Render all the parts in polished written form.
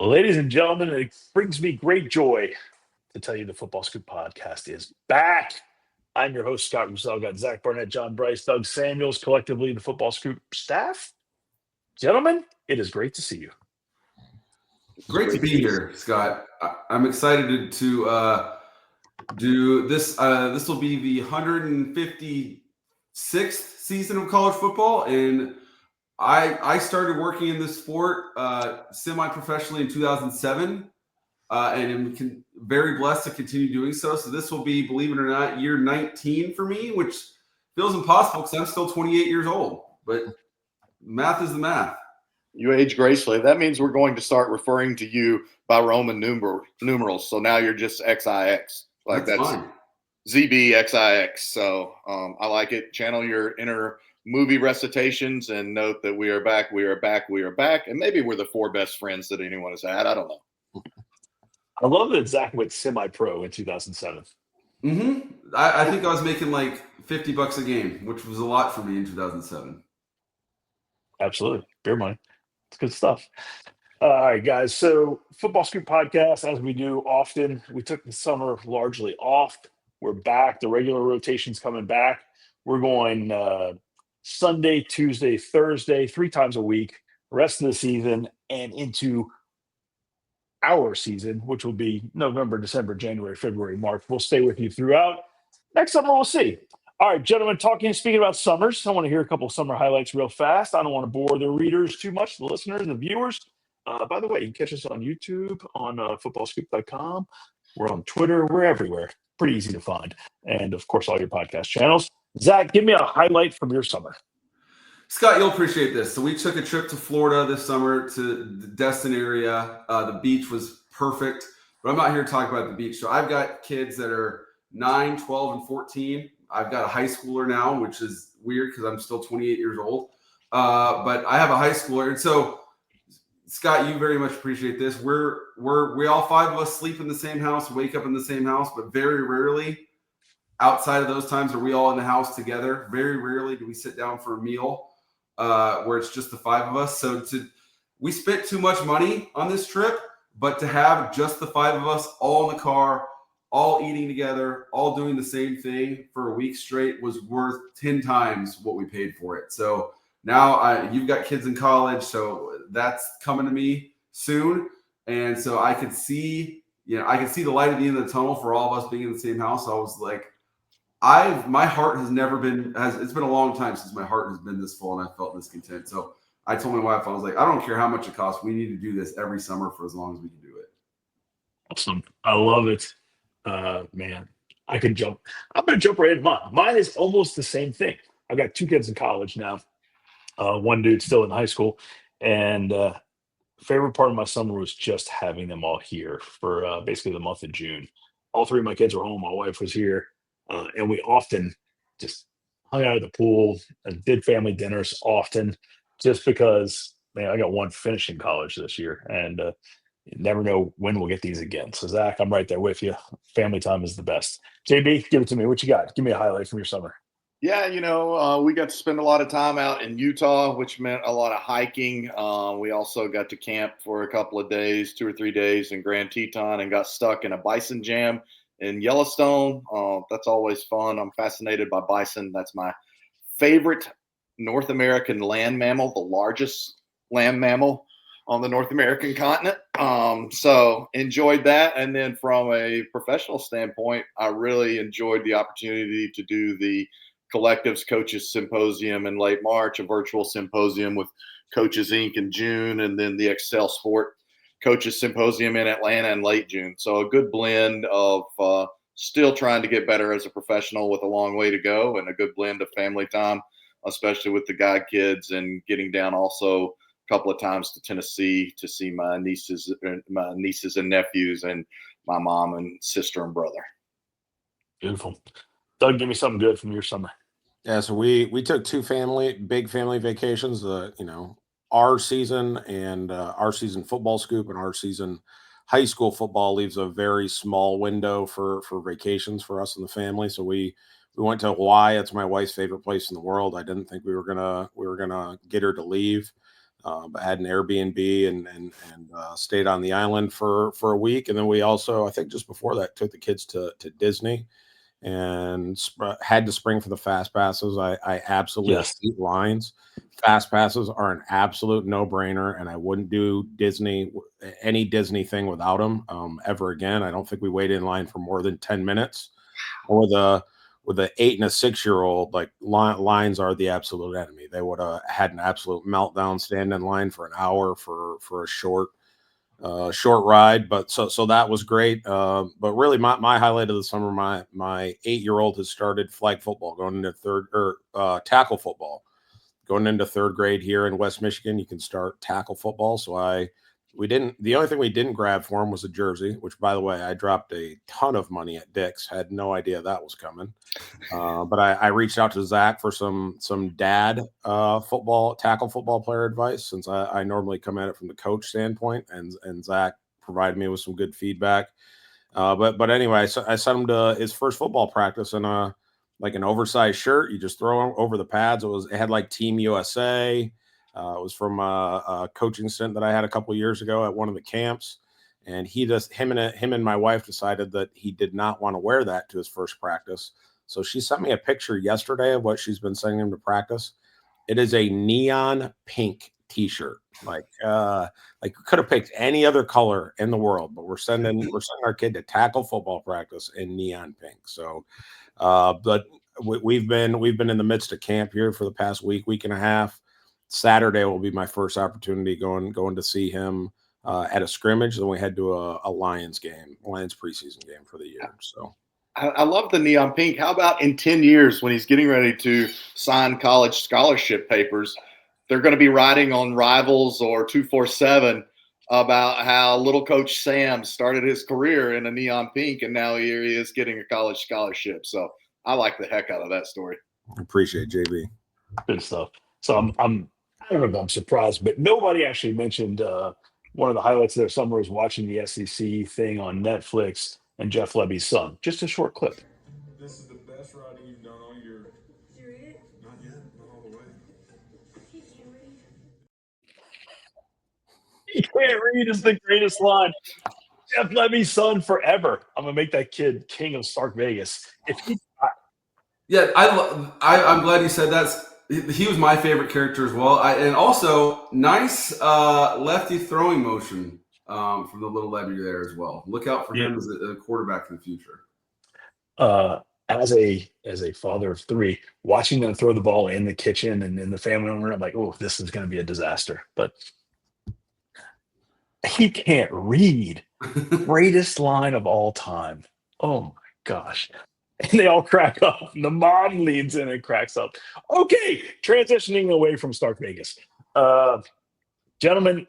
Well, ladies and gentlemen, it brings me great joy to tell you the Football Scoop podcast is back. I'm your host, Scott Roussel. Got Zach Barnett, John Brice, Doug Samuels, collectively the Football Scoop staff. Gentlemen, it is great to see you. Great to be here, Scott. I'm excited to do this. This will be the 156th season of college football, and I started working in this sport semi-professionally in 2007, and am very blessed to continue doing so. So this will be, believe it or not, year 19 for me, which feels impossible because I'm still 28 years old. But math is the math. You age gracefully. That means we're going to start referring to you by Roman numerals. So now you're just XIX. Like that's fine. ZBXIX. So I like it. Channel your inner movie recitations and note that we are back, we are back, we are back. And maybe we're the four best friends that anyone has had. I don't know. I love that Zach went semi-pro in 2007. I think I was making like $50 a game, which was a lot for me in 2007. Absolutely. Beer money. It's good stuff. All right, guys. So Football Scoop podcast, as we do often, we took the summer largely off. We're back. The regular rotation's coming back. We're going Sunday, Tuesday, Thursday, 3 times a week, rest of the season, and into our season, which will be November, December, January, February, March. We'll stay with you throughout. Next summer, we'll speaking about summers, I want to hear a couple of summer highlights real fast. I don't want to bore the readers too much, the listeners, the viewers. By the way, you can catch us on YouTube, on FootballScoop.com. We're on Twitter. We're everywhere. Pretty easy to find. And, of course, all your podcast channels. Zach, give me a highlight from your summer. Scott, you'll appreciate this. So we took a trip to Florida this summer to the Destin area. The beach was perfect, but I'm not here to talk about the beach. So I've got kids that are 9, 12, and 14. I've got a high schooler now, which is weird because I'm still 28 years old. But I have a high schooler. And so, Scott, you very much appreciate this. We all 5 of us sleep in the same house, wake up in the same house, but very rarely outside of those times are we all in the house together. Very rarely do we sit down for a meal where it's just the 5 of us. So we spent too much money on this trip, but to have just the 5 of us all in the car, all eating together, all doing the same thing for a week straight was worth 10 times what we paid for it. So now you've got kids in college, so that's coming to me soon. And so I could see the light at the end of the tunnel for all of us being in the same house. I was like, my heart has never been, it's been a long time since my heart has been this full and I felt this content. So I told my wife, I was like, I don't care how much it costs. We need to do this every summer for as long as we can do it. Awesome. I love it. Man, I can jump. I'm going to jump right in. Mine is almost the same thing. I've got 2 kids in college now. One dude still in high school. And favorite part of my summer was just having them all here for basically the month of June. All 3 of my kids were home. My wife was here. And we often just hung out at the pool and did family dinners often just because, man, I got one finishing college this year. And you never know when we'll get these again. So, Zach, I'm right there with you. Family time is the best. JB, give it to me. What you got? Give me a highlight from your summer. Yeah, we got to spend a lot of time out in Utah, which meant a lot of hiking. We also got to camp for a couple of days, 2 or 3 days in Grand Teton, and got stuck in a bison jam in Yellowstone. That's always fun. I'm fascinated by bison. That's my favorite North American land mammal, the largest land mammal on the North American continent. So enjoyed that. And then from a professional standpoint, I really enjoyed the opportunity to do the Collectives Coaches Symposium in late March, a virtual symposium with Coaches Inc. in June, and then the Excel Sport Coaches Symposium in Atlanta in late June. So a good blend of still trying to get better as a professional with a long way to go, and a good blend of family time, especially with the guide kids, and getting down also a couple of times to Tennessee to see my nieces and nephews, and my mom and sister and brother. Beautiful. Doug, give me something good from your summer. Yeah, so we took 2 big family vacations. Our season and our season football scoop and our season high school football leaves a very small window for vacations for us and the family. So we went to Hawaii. It's my wife's favorite place in the world. I didn't think we were gonna get her to leave. But had an Airbnb and stayed on the island for a week. And then we also, I think just before that, took the kids to Disney and had to spring for the fast passes. I absolutely Yes. hate lines. Fast passes are an absolute no brainer, and I wouldn't do any Disney thing without them ever again. I don't think we waited in line for more than 10 minutes. Or with an 8 and a 6-year-old, like lines are the absolute enemy. They would have had an absolute meltdown, stand in line for an hour for a short ride. But so that was great. But really, my highlight of the summer, my 8-year-old has started flag football, going into tackle football, going into third grade here in West Michigan. You can start tackle football. So the only thing we didn't grab for him was a jersey, which, by the way, I dropped a ton of money at Dick's. Had no idea that was coming. But I reached out to Zach for some dad tackle football player advice, since I normally come at it from the coach standpoint, and Zach provided me with some good feedback. But anyway, I sent him to his first football practice in like an oversized shirt. You just throw him over the pads. It had like Team USA. It was from a coaching stint that I had a couple of years ago at one of the camps. And him and my wife decided that he did not want to wear that to his first practice. So she sent me a picture yesterday of what she's been sending him to practice. It is a neon pink t-shirt. Like we could have picked any other color in the world, but we're sending our kid to tackle football practice in neon pink. So but we've been in the midst of camp here for the past week and a half. Saturday will be my first opportunity going to see him at a scrimmage. Then we head to a Lions preseason game for the year. So I love the neon pink. How about in 10 years when he's getting ready to sign college scholarship papers, they're going to be writing on Rivals or 247 about how little Coach Sam started his career in a neon pink, and now here he is getting a college scholarship. So I like the heck out of that story. I appreciate it, JB. Good stuff. So I don't know if I'm surprised, but nobody actually mentioned one of the highlights of their summer was watching the SEC thing on Netflix and Jeff Lebby's son. Just a short clip. This is the best riding you've done all year. Did you read it? Not yet, not all the way. He can't read is the greatest line. Jeff Lebby's son forever. I'm gonna make that kid king of Stark Vegas. If he Yeah, I'm glad you said that. He was my favorite character as well. And also nice lefty throwing motion from the little Levy there as well. Look out for him as a quarterback in the future. As a father of 3, watching them throw the ball in the kitchen and in the family room, I'm like, oh, this is going to be a disaster. But he can't read. Greatest line of all time. Oh my gosh. And they all crack up. The mom leans in and cracks up. Okay, transitioning away from Stark Vegas. Gentlemen,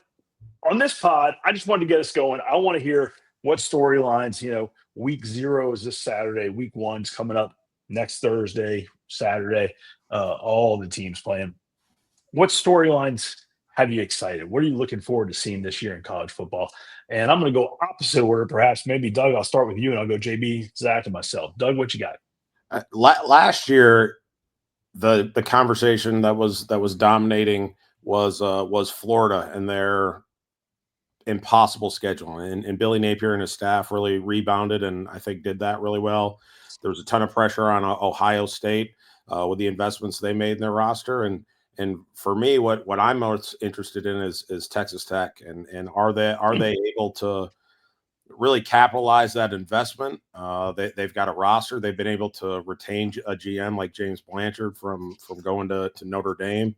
on this pod, I just wanted to get us going. I want to hear what storylines, week 0 is this Saturday. Week 1's coming up next Thursday, Saturday. All the teams playing. What storylines have you excited? What are you looking forward to seeing this year in college football? And I'm going to go opposite order, perhaps. Maybe, Doug, I'll start with you, and I'll go JB, Zach, and myself. Doug, what you got? Last year, the conversation that was dominating was Florida and their impossible schedule, and Billy Napier and his staff really rebounded and I think did that really well. There was a ton of pressure on Ohio State with the investments they made in their roster, and for me, what I'm most interested in is Texas Tech, and are they able to really capitalize that investment? They've got a roster. They've been able to retain a GM like James Blanchard from going to Notre Dame.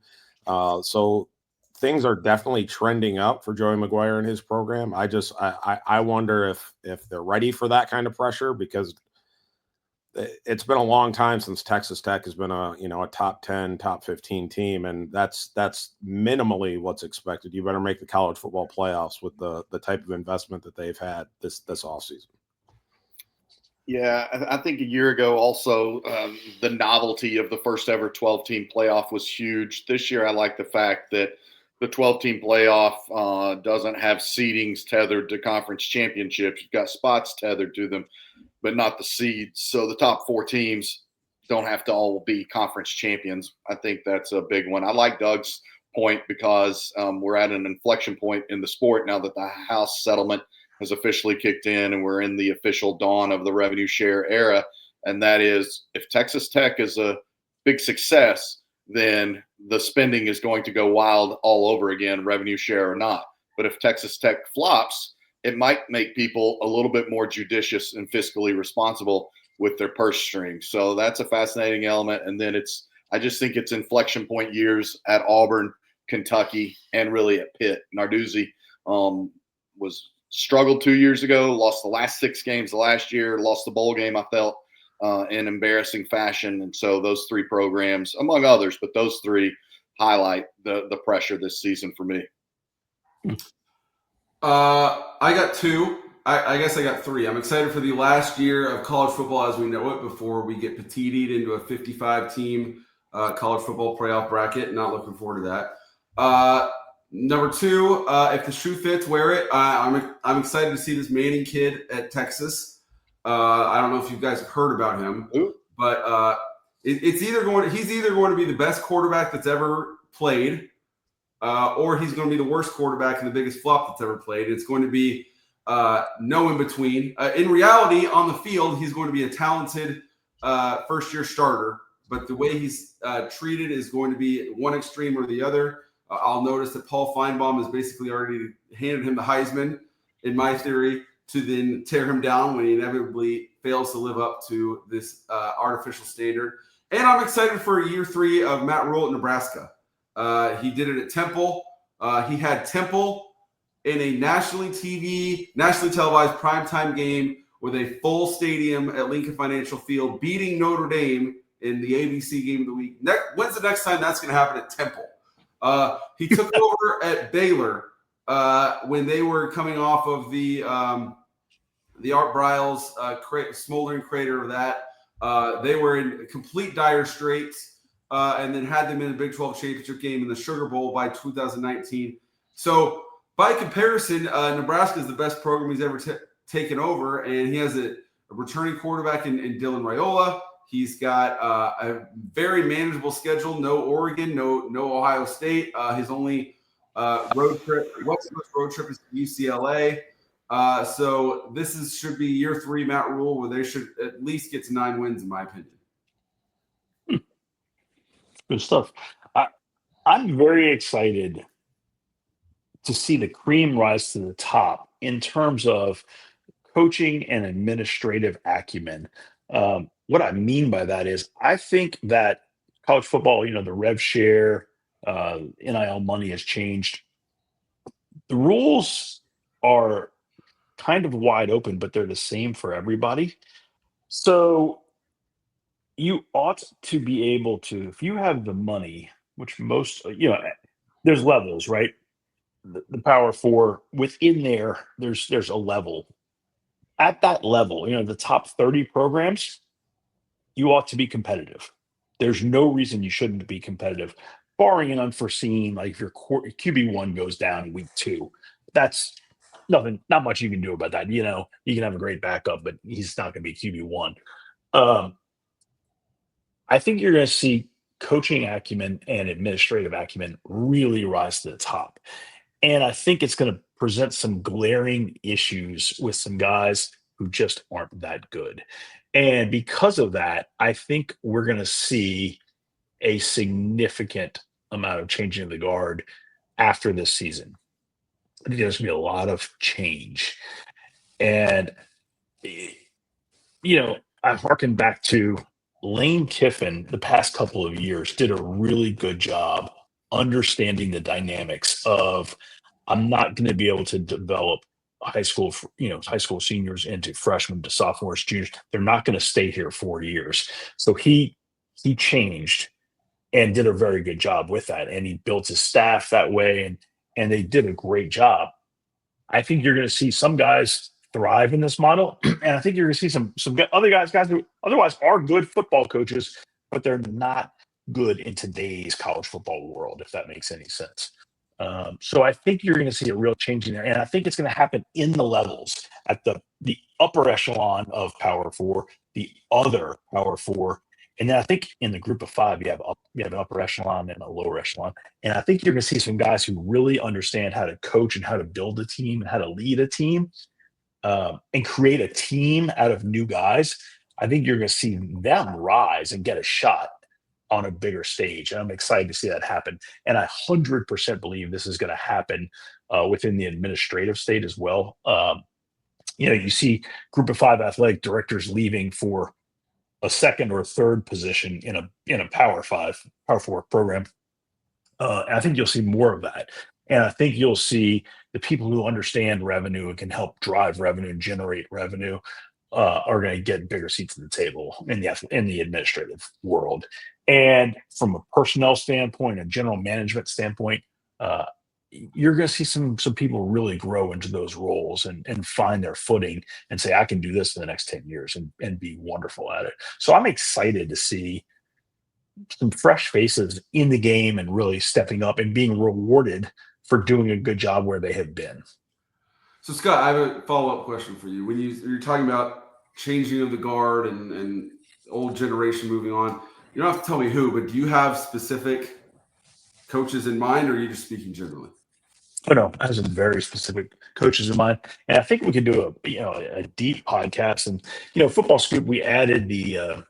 So things are definitely trending up for Joey McGuire and his program. I wonder if they're ready for that kind of pressure, because it's been a long time since Texas Tech has been a top 10, top 15 team, and that's minimally what's expected. You better make the college football playoffs with the type of investment that they've had this offseason. Yeah, I think a year ago also the novelty of the first ever 12-team playoff was huge. This year I like the fact that the 12-team playoff doesn't have seedings tethered to conference championships. You've got spots tethered to them, but not the seeds. So the top 4 teams don't have to all be conference champions. I think that's a big one. I like Doug's point because we're at an inflection point in the sport now that the House settlement has officially kicked in and we're in the official dawn of the revenue share era. And that is, if Texas Tech is a big success, then the spending is going to go wild all over again, revenue share or not. But if Texas Tech flops, it might make people a little bit more judicious and fiscally responsible with their purse strings. So that's a fascinating element. And then I just think it's inflection point years at Auburn, Kentucky, and really at Pitt. Narduzzi was struggled 2 years ago, lost the last 6 games last year, lost the bowl game, I felt, in embarrassing fashion. And so those 3 programs, among others, but those 3 highlight the pressure this season for me. I got 2. I guess I got 3. I'm excited for the last year of college football as we know it before we get petitied into a 55-team college football playoff bracket. Not looking forward to that. Number 2, if the shoe fits, wear it. I'm excited to see this Manning kid at Texas. I don't know if you guys have heard about him, but he's either going to be the best quarterback that's ever played, or he's going to be the worst quarterback and the biggest flop that's ever played. It's going to be no in between. In reality, on the field, he's going to be a talented first-year starter, but the way he's treated is going to be one extreme or the other. I'll notice that Paul Feinbaum has basically already handed him the Heisman, in my theory, to then tear him down when he inevitably fails to live up to this artificial standard. And I'm excited for year 3 of Matt Rule at Nebraska. He did it at Temple. He had Temple in a nationally televised primetime game with a full stadium at Lincoln Financial Field, beating Notre Dame in the ABC Game of the Week. When's the next time that's going to happen at Temple? He took over at Baylor when they were coming off of the Art Briles smoldering crater of that. They were in complete dire straits, and then had them in the Big 12 championship game in the Sugar Bowl by 2019. So by comparison, Nebraska is the best program he's ever taken over, and he has a returning quarterback in Dylan Raiola. He's got a very manageable schedule. No Oregon, no Ohio State. His only West Coast road trip is to UCLA. So this should be year 3 Matt Rule, where they should at least get to 9 wins, in my opinion. Good stuff. I'm very excited to see the cream rise to the top in terms of coaching and administrative acumen. What I mean by that is I think that college football, the rev share, NIL money has changed. The rules are kind of wide open, but they're the same for everybody. So you ought to be able to, if you have the money, which most, there's levels, right? The Power 4 within there's a level. At that level, the top 30 programs, you ought to be competitive. There's no reason you shouldn't be competitive, barring an unforeseen, like if your QB1 goes down in week 2, that's nothing, not much you can do about that. You can have a great backup, but he's not going to be QB1. I think you're going to see coaching acumen and administrative acumen really rise to the top. And I think it's going to present some glaring issues with some guys who just aren't that good. And because of that, I think we're going to see a significant amount of changing of the guard after this season. I think there's going to be a lot of change. And, I harken back to Lane Kiffin the past couple of years did a really good job understanding the dynamics of I'm not going to be able to develop high school seniors into freshmen to sophomores, juniors. They're not going to stay here 4 years. So he changed and did a very good job with that. And he built his staff that way, and they did a great job. I think you're going to see some guys thrive in this model. And I think you're going to see some other guys who otherwise are good football coaches, but they're not good in today's college football world, if that makes any sense. So I think you're going to see a real change in there. And I think it's going to happen in the levels at the upper echelon of Power 4, the other Power 4, And then I think in the group of five, you have an upper echelon and a lower echelon. And I think you're going to see some guys who really understand how to coach and how to build a team and how to lead a team, and create a team out of new guys. I think you're going to see them rise and get a shot on a bigger stage. And I'm excited to see that happen. And I 100% believe this is going to happen within the administrative state as well. You see group of five athletic directors leaving for a second or third position in a power four program. And I think you'll see more of that. And I think you'll see the people who understand revenue and can help drive revenue and generate revenue are going to get bigger seats at the table in the administrative world. And from a personnel standpoint, a general management standpoint, uh, you're going to see some people really grow into those roles and find their footing and say, I can do this for the next 10 years and be wonderful at it. So I'm excited to see some fresh faces in the game and really stepping up and being rewarded for doing a good job where they have been. So, Scott, I have a follow-up question for you. When you're talking about changing of the guard and old generation moving on, you don't have to tell me who, but do you have specific coaches in mind, or are you just speaking generally? Oh no, I have some very specific coaches in mind, and I think we could do a deep podcast. And Football Scoop, we added the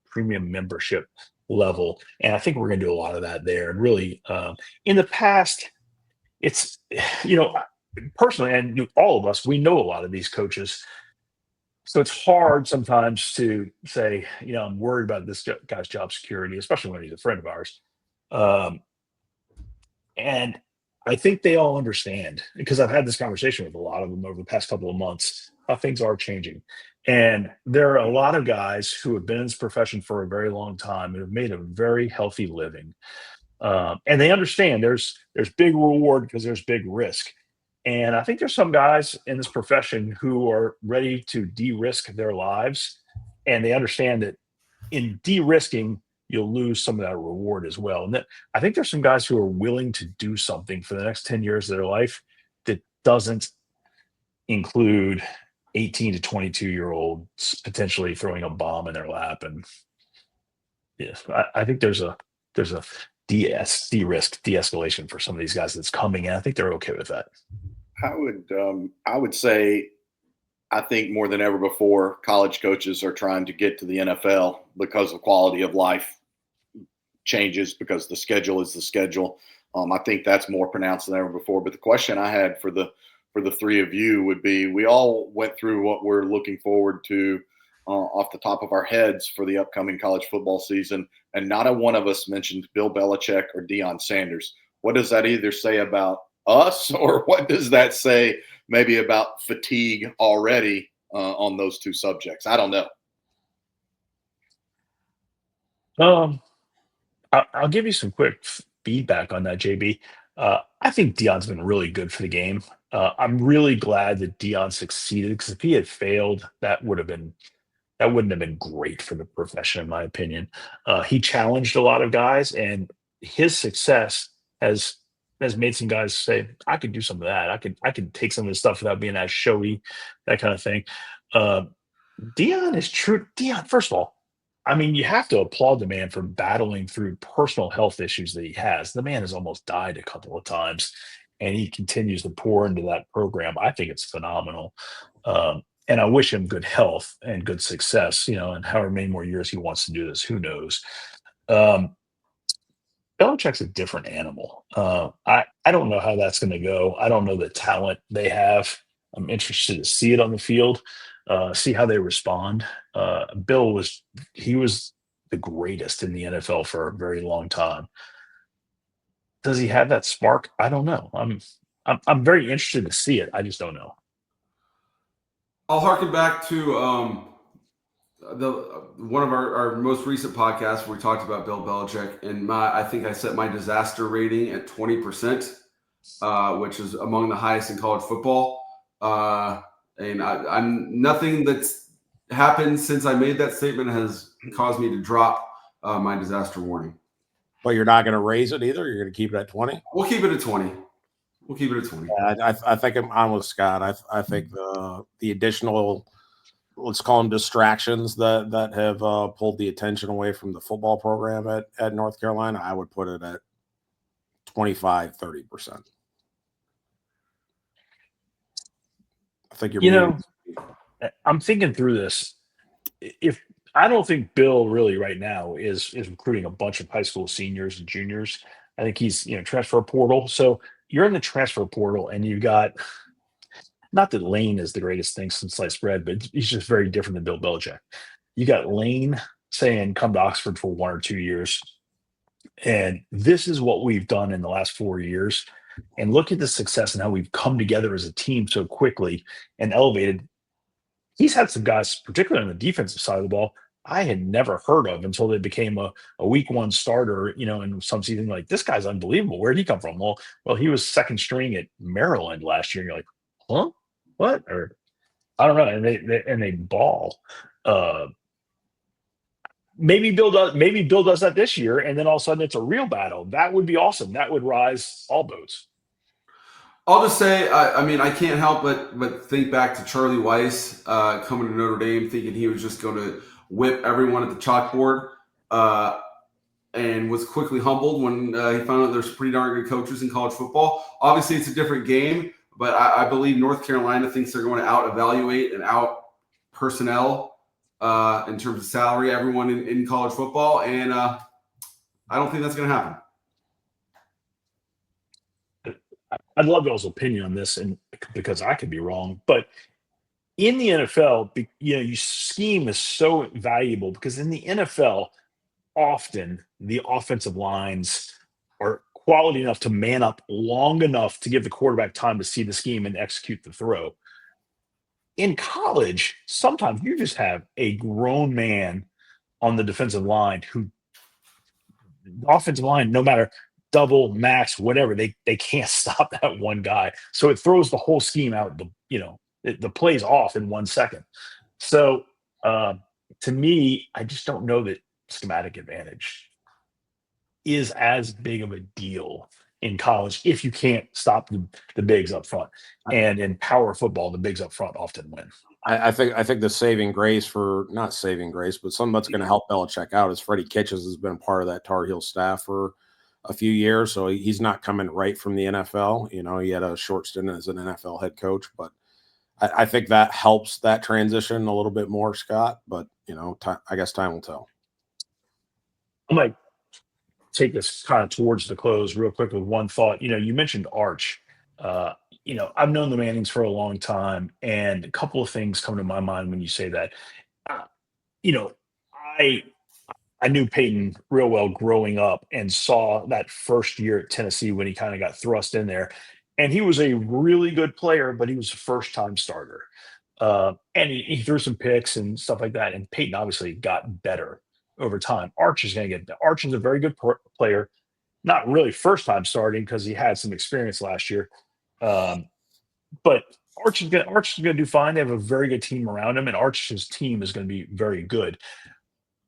premium membership level, and I think we're going to do a lot of that there. And really, in the past, it's personally, and all of us, we know a lot of these coaches. So it's hard sometimes to say, I'm worried about this guy's job security, especially when he's a friend of ours. Um, and I think they all understand because I've had this conversation with a lot of them over the past couple of months how things are changing. And there are a lot of guys who have been in this profession for a very long time and have made a very healthy living. And they understand there's big reward because there's big risk. And I think there's some guys in this profession who are ready to de-risk their lives, and they understand that in de-risking, you'll lose some of that reward as well. And I think there's some guys who are willing to do something for the next 10 years of their life that doesn't include 18 to 22-year-olds potentially throwing a bomb in their lap. And yes, I think there's a de-risk, de-escalation for some of these guys that's coming, and I think they're okay with that. I would say I think more than ever before, college coaches are trying to get to the NFL because the quality of life changes because the schedule is the schedule. I think that's more pronounced than ever before. But the question I had for the three of you would be: we all went through what we're looking forward to off the top of our heads for the upcoming college football season, and not a one of us mentioned Bill Belichick or Deion Sanders. What does that either say about us, or what does that say maybe about fatigue already on those two subjects? I don't know. I'll give you some quick feedback on that, JB. I think Dion's been really good for the game. I'm really glad that Dion succeeded because if he had failed, that wouldn't have been great for the profession, in my opinion. He challenged a lot of guys, and his success has made some guys say, "I could do some of that. I could take some of this stuff without being as showy," that kind of thing. Dion is true. Dion, first of all, I mean, you have to applaud the man for battling through personal health issues that he has. The man has almost died a couple of times, and he continues to pour into that program. I think it's phenomenal. And I wish him good health and good success, and however many more years he wants to do this, who knows? Um, Belichick's a different animal. I don't know how that's going to go. I don't know the talent they have. I'm interested to see it on the field, see how they respond. Bill was the greatest in the NFL for a very long time. Does he have that spark? I don't know. I'm very interested to see it. I just don't know. I'll harken back to the one of our most recent podcasts where we talked about Bill Belichick, and I think I set my disaster rating at 20%, which is among the highest in college football. And I'm nothing that's happened since I made that statement has caused me to drop my disaster warning. But you're not going to raise it either. You're going to keep it at 20. We'll keep it at 20. We'll keep it at 20. Yeah, I think I'm with Scott. I think the additional let's call them distractions that have pulled the attention away from the football program at North Carolina, I would put it at 25-30%. I think I'm thinking through this. If I don't think Bill really right now is recruiting a bunch of high school seniors and juniors. I think he's transfer portal. So you're in the transfer portal, and you got, not that Lane is the greatest thing since sliced bread, but he's just very different than Bill Belichick. You got Lane saying come to Oxford for 1 or 2 years, and this is what we've done in the last 4 years. And look at the success and how we've come together as a team so quickly and elevated. He's had some guys, particularly on the defensive side of the ball, I had never heard of until they became a week one starter, in some season. Like, this guy's unbelievable. Where'd he come from? Well, he was second string at Maryland last year. And you're like, huh? What? Or I don't know. And they ball. Maybe Bill does that this year, and then all of a sudden it's a real battle. That would be awesome. That would rise all boats. I'll just say, I can't help but think back to Charlie Weiss coming to Notre Dame, thinking he was just going to whip everyone at the chalkboard, and was quickly humbled when he found out there's pretty darn good coaches in college football. Obviously, it's a different game, but I believe North Carolina thinks they're going to out-evaluate and out-personnel in terms of salary everyone in college football, and I don't think that's going to happen. I'd love Bill's opinion on this, and because I could be wrong, but in the NFL, your scheme is so valuable because in the NFL, often the offensive lines are quality enough to man up long enough to give the quarterback time to see the scheme and execute the throw. In college, sometimes you just have a grown man on the defensive line who, the offensive line, no matter double, max, whatever, they can't stop that one guy. So it throws the whole scheme out. The play's off in 1 second. So to me, I just don't know that schematic advantage is as big of a deal in college if you can't stop the bigs up front. And in power football, the bigs up front often win. I think the saving grace not saving grace, but something that's going to help Belichick out is Freddie Kitchens has been part of that Tar Heel staff for a few years, so he's not coming right from the NFL. He had a short stint as an NFL head coach, but I think that helps that transition a little bit more, Scott. But I guess time will tell. I might take this kind of towards the close real quick with one thought. You mentioned Arch. I've known the Mannings for a long time, and a couple of things come to my mind when you say that. I knew Peyton real well growing up and saw that first year at Tennessee when he kind of got thrust in there. And he was a really good player, but he was a first-time starter. And he threw some picks and stuff like that. And Peyton obviously got better over time. Arch is going to get – Arch is a very good player, not really first-time starting because he had some experience last year. But Arch is going to do fine. They have a very good team around him, and Arch's team is going to be very good.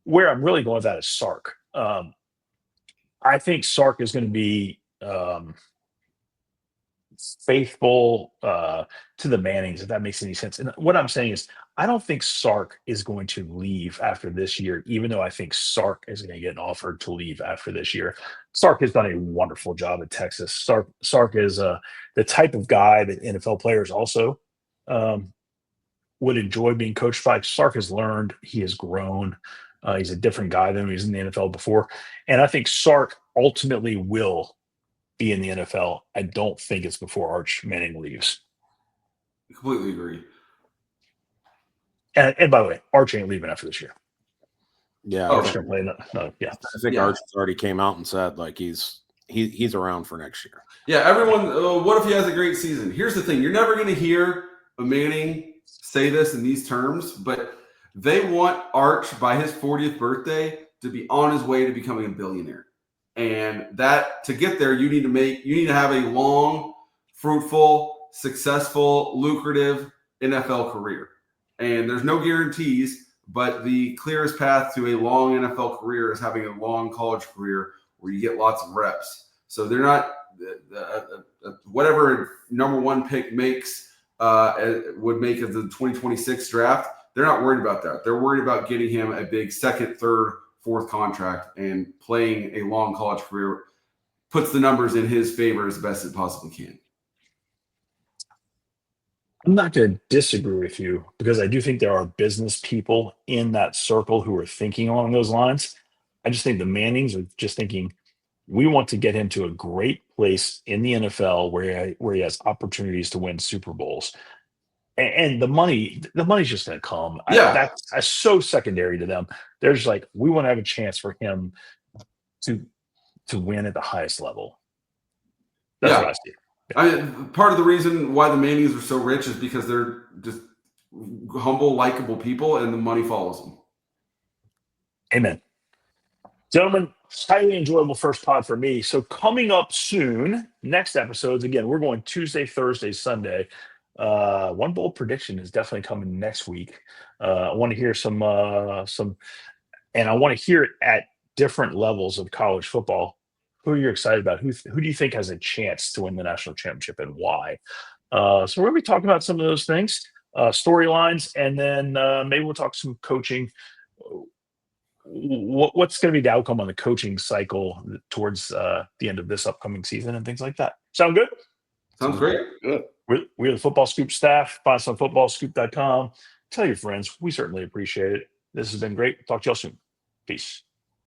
Where I'm really going with that is Sark. I think Sark is going to be faithful to the Mannings, if that makes any sense. And what I'm saying is, I don't think Sark is going to leave after this year, even though I think Sark is going to get an offer to leave after this year. Sark has done a wonderful job at Texas. Sark is the type of guy that NFL players also would enjoy being coached by. Sark has learned. He has grown. He's a different guy than he was in the NFL before. And I think Sark ultimately will be in the NFL. I don't think it's before Arch Manning leaves. Completely agree. And by the way, Arch ain't leaving after this year. Yeah. Arch going to play. Yeah. I think Arch has already came out and said like he's around for next year. Yeah, everyone, what if he has a great season? Here's the thing. You're never going to hear a Manning say this in these terms, but they want Arch by his 40th birthday to be on his way to becoming a billionaire. And that to get there, you need to have a long, fruitful, successful, lucrative NFL career. And there's no guarantees, but the clearest path to a long NFL career is having a long college career where you get lots of reps. So they're not whatever number one pick would make of the 2026 draft. They're not worried about that. They're worried about getting him a big second, third, fourth contract and playing a long college career puts the numbers in his favor as best it possibly can. I'm not going to disagree with you because I do think there are business people in that circle who are thinking along those lines. I just think the Mannings are just thinking, we want to get him to a great place in the NFL where he has opportunities to win Super Bowls. And the money's just going to come. Yeah. That's so secondary to them. They're just like, we want to have a chance for him to win at the highest level. That's what I see. Part of the reason why the Mannings are so rich is because they're just humble, likable people, and the money follows them. Amen. Gentlemen, highly enjoyable first pod for me. So coming up soon, next episodes, again, we're going Tuesday, Thursday, Sunday. One bold prediction is definitely coming next week. I want to hear some, and I want to hear it at different levels of college football. Who are you excited about? Who do you think has a chance to win the national championship and why? So we're going to be talking about some of those things, storylines, and then maybe we'll talk some coaching. What's going to be the outcome on the coaching cycle towards the end of this upcoming season and things like that? Sound good? Sounds great. Good. We're the Football Scoop staff. Find us on FootballScoop.com. Tell your friends. We certainly appreciate it. This has been great. Talk to y'all soon. Peace.